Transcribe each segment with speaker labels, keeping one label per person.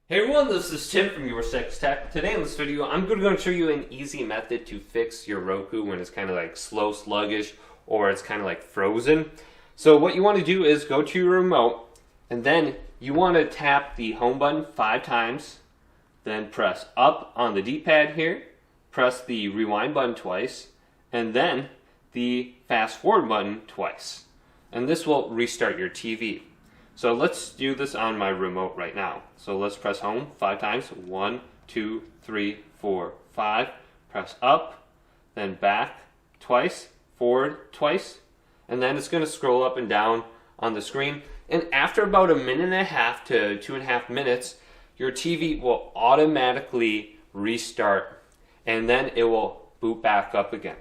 Speaker 1: Hey everyone, this is Tim from YourSixTech. Today in this video, I'm going to show you an easy method to fix your Roku when it's kind of like slow, sluggish, or it's kind of like frozen. So what you want to do is go to your remote, and then you want to tap the home button 5 times, then press up on the D-pad here, press the rewind button twice, and then the fast forward button twice. And this will restart your TV. So let's do this on my remote right now. So let's press home 5 times. 1, 2, 3, 4, 5. Press up, then back twice, forward twice, and then it's going to scroll up and down on the screen. And after about 1.5 to 2.5 minutes, your TV will automatically restart, and then it will boot back up again.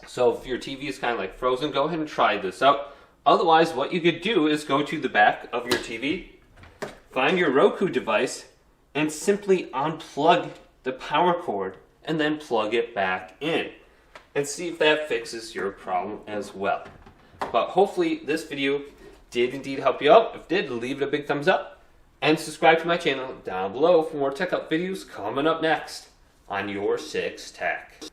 Speaker 1: So if your TV is kind of like frozen, go ahead and try this out. Otherwise, what you could do is go to the back of your TV, find your Roku device, and simply unplug the power cord and then plug it back in. And see if that fixes your problem as well. But hopefully this video did indeed help you out. If it did, leave it a big thumbs up. And subscribe to my channel down below for more tech up videos coming up next on YourSixTech.